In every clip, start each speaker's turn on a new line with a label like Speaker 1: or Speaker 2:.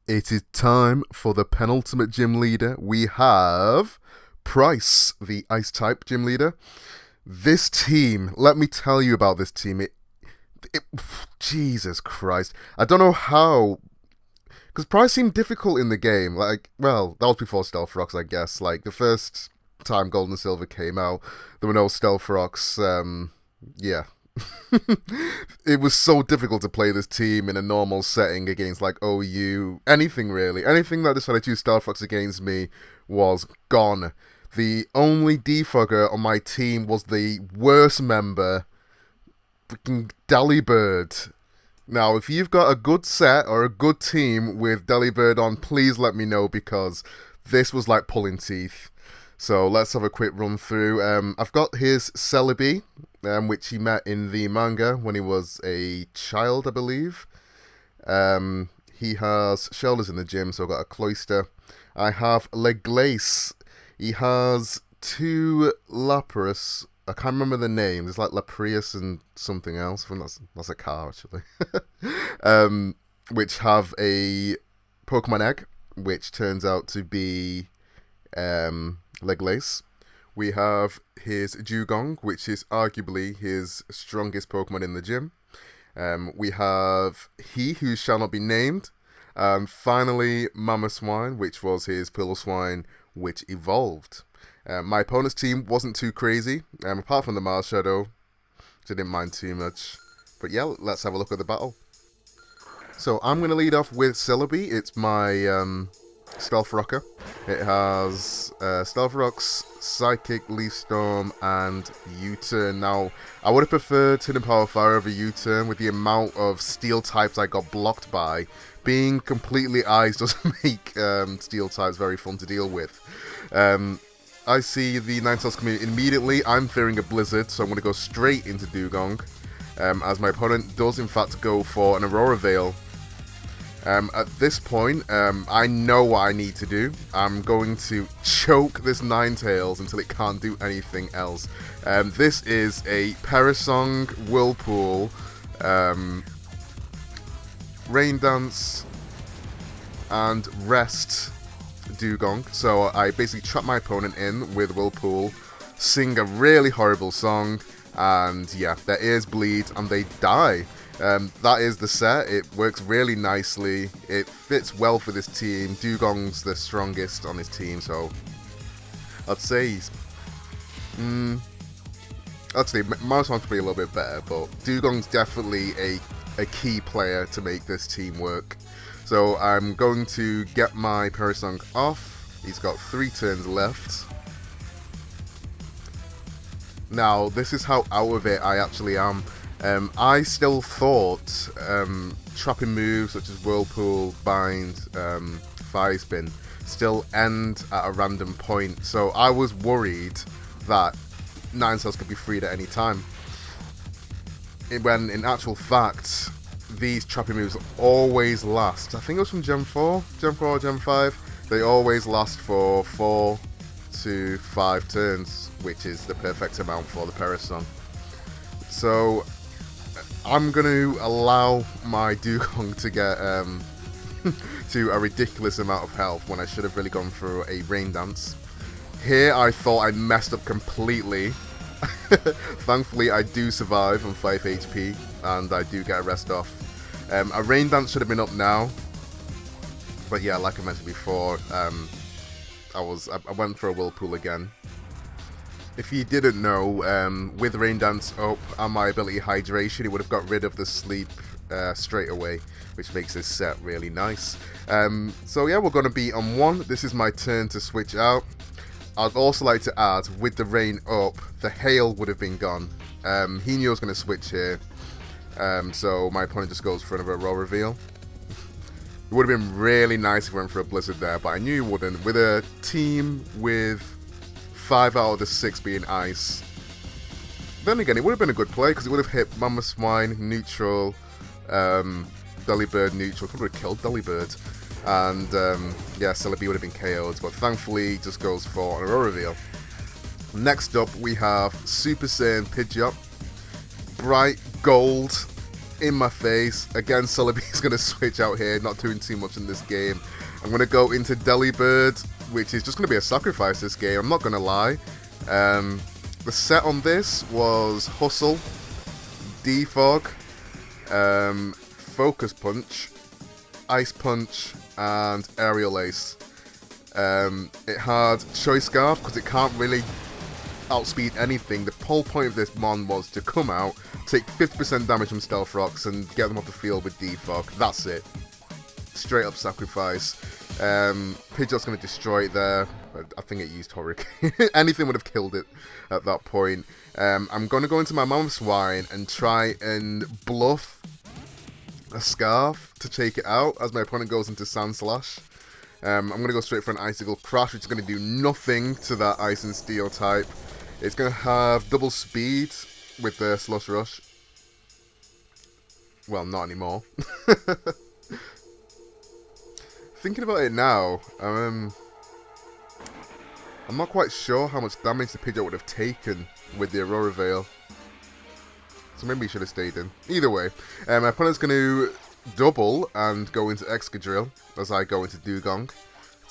Speaker 1: It is time for the penultimate gym leader. We have Pryce, the Ice type gym leader. This team, let me tell you about this team. It Jesus Christ. I don't know how, because Pryce seemed difficult in the game. Well, that was before Stealth Rocks, I guess. Like, the first time Gold and Silver came out, there were no Stealth Rocks. Yeah, it was so difficult to play this team in a normal setting against like OU, anything really. Anything that decided to use Star Fox against me was gone. The only defogger on my team was the worst member, freaking Delibird. Now, if you've got a good set or a good team with Delibird on, please let me know because this was like pulling teeth. So let's have a quick run through. I've got his Celebi, which he met in the manga when he was a child, I believe. He has shoulders in the gym, so I've got a Cloister. I have Leglace. He has two Lapras. I can't remember the name. There's like Laprius and something else. I think that's a car, actually. Which have a Pokemon Egg, which turns out to be Leglace. We have his Dugong, which is arguably his strongest Pokemon in the gym. We have He Who Shall Not Be Named. Finally, Mamoswine, which was his Piloswine, which evolved. My opponent's team wasn't too crazy, apart from the Mars Shadow, which I didn't mind too much. But yeah, let's have a look at the battle. So I'm going to lead off with Celebi. It's my Stealth Rocker. It has Stealth Rocks, Psychic, Leaf Storm, and U-Turn. Now, I would have preferred Hidden Power Fire over U-Turn with the amount of Steel types I got blocked by. Being completely Ice doesn't make Steel types very fun to deal with. I see the Ninetales coming immediately. I'm fearing a Blizzard, so I'm going to go straight into Dugong. As my opponent does in fact go for an Aurora Veil. At this point, I know what I need to do. I'm going to choke this Ninetales until it can't do anything else. This is a Parasong, Whirlpool, Rain Dance, and Rest Dugong. So I basically trap my opponent in with Whirlpool, sing a really horrible song, and yeah, their ears bleed and they die. That is the set. It works really nicely. It fits well for this team. Dugong's the strongest on this team, so I'd say Mamoswine's probably a little bit better, but Dugong's definitely a key player to make this team work. So I'm going to get my Parasong off. He's got 3 turns left. Now, this is how out of it I actually am. I still thought trapping moves such as Whirlpool, Bind, Fire Spin still end at a random point. So I was worried that Ninetales could be freed at any time. When in actual fact, these trapping moves always last. I think it was from Gen 4 or Gen 5. They always last for 4 to 5 turns, which is the perfect amount for the Parasong. So I'm going to allow my Dugong to get to a ridiculous amount of health when I should have really gone for a Rain Dance. Here I thought I messed up completely. Thankfully I do survive on 5 HP and I do get a rest off. A Rain Dance should have been up now, but yeah, like I mentioned before, I went for a Whirlpool again. If you didn't know, with Rain Dance up and my ability Hydration, it would have got rid of the sleep straight away, which makes this set really nice. So yeah, we're going to be on 1. This is my turn to switch out. I'd also like to add, with the rain up, the hail would have been gone. He knew I was going to switch here, so my opponent just goes for another Aurora Reveal. It would have been really nice if he went for a Blizzard there, but I knew he wouldn't. With a team with 5 out of the 6 being Ice, then again, it would have been a good play, because it would have hit Mamoswine, neutral, Delibird, neutral, could have killed Delibird. And yeah, Celebi would have been KO'd, but thankfully he just goes for an Aurora Reveal. Next up we have Super Saiyan Pidgeot, Bright Gold, in my face. Again, Celebi's going to switch out here, not doing too much in this game. I'm going to go into Delibird, which is just going to be a sacrifice this game, I'm not going to lie. The set on this was Hustle, Defog, Focus Punch, Ice Punch, and Aerial Ace. It had Choice Scarf because it can't really outspeed anything. The whole point of this mon was to come out, take 50% damage from Stealth Rocks, and get them off the field with Defog. That's it. Straight up sacrifice. Pidgeot's going to destroy it there. I think it used Hurricane. Anything would have killed it at that point. I'm going to go into my Mammothswine and try and bluff a Scarf to take it out as my opponent goes into Sandslash. I'm going to go straight for an Icicle Crash, which is going to do nothing to that Ice and Steel type. It's going to have double speed with the Slush Rush. Well, not anymore. Thinking about it now, I'm not quite sure how much damage the Pidgeot would have taken with the Aurora Veil. So maybe he should have stayed in. Either way, my opponent's going to double and go into Excadrill as I go into Dugong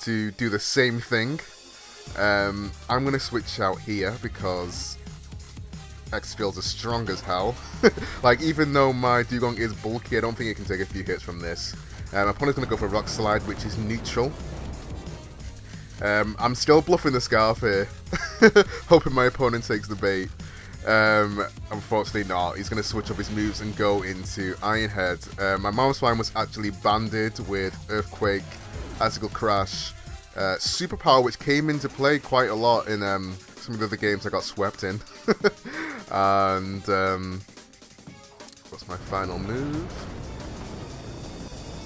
Speaker 1: to do the same thing. I'm going to switch out here because Excadrill's as strong as hell. Like, even though my Dugong is bulky, I don't think it can take a few hits from this. My opponent's going to go for Rock Slide, which is neutral. I'm still bluffing the Scarf here, hoping my opponent takes the bait. Unfortunately not. He's going to switch up his moves and go into Iron Head. My Mammothswine was actually banded with Earthquake, Icicle Crash, Superpower, which came into play quite a lot in some of the other games I got swept in. And what's my final move?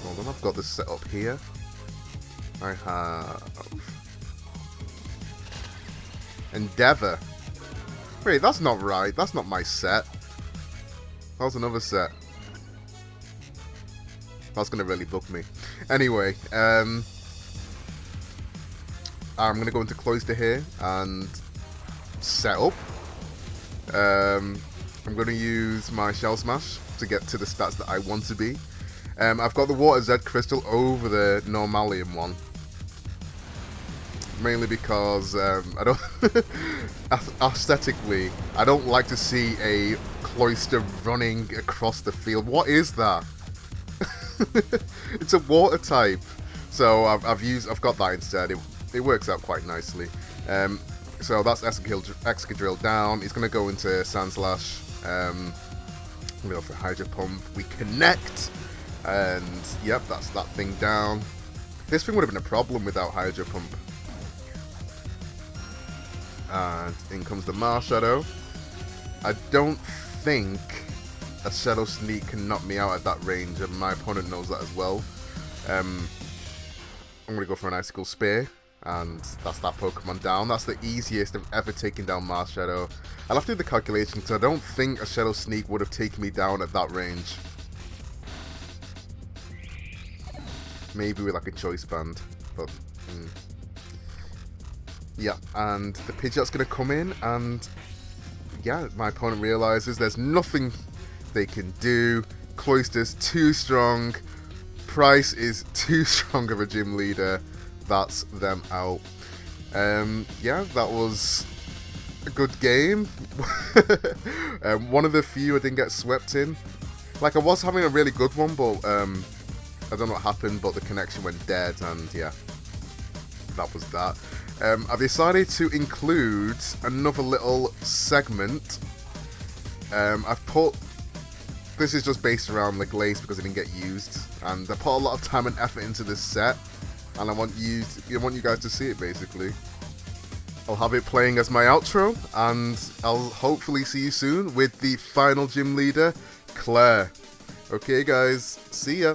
Speaker 1: Hold on, I've got this set up here. I have Endeavor. Wait, that's not right. That's not my set. That was another set. That's going to really bug me. Anyway, I'm going to go into Cloyster here and set up. I'm going to use my Shell Smash to get to the stats that I want to be. I've got the Water Z Crystal over the Normalium one. Mainly because I don't aesthetically, I don't like to see a Cloyster running across the field. What is that? It's a water type, so I've got that instead. It works out quite nicely. So that's Excadrill down. He's gonna go into Sandslash. I'm gonna go for Hydro Pump. We connect, and yep, that's that thing down. This thing would have been a problem without Hydro Pump. And in comes the Marshadow. I don't think a Shadow Sneak can knock me out at that range, and my opponent knows that as well. I'm going to go for an Icicle Spear, and that's that Pokemon down. That's the easiest I've ever taken down Marshadow. I'll have to do the calculation, because I don't think a Shadow Sneak would have taken me down at that range. Maybe with like a Choice Band, but... Yeah, and the Pidgeot's going to come in, and yeah, my opponent realizes there's nothing they can do. Cloyster's too strong. Pryce is too strong of a gym leader. That's them out. Yeah, that was a good game. One of the few I didn't get swept in. Like, I was having a really good one, but I don't know what happened, but the connection went dead, and yeah, that was that. I've decided to include another little segment. I've put... This is just based around the Glaze because it didn't get used. And I put a lot of time and effort into this set. And I want you guys to see it, basically. I'll have it playing as my outro. And I'll hopefully see you soon with the final gym leader, Claire. Okay, guys. See ya.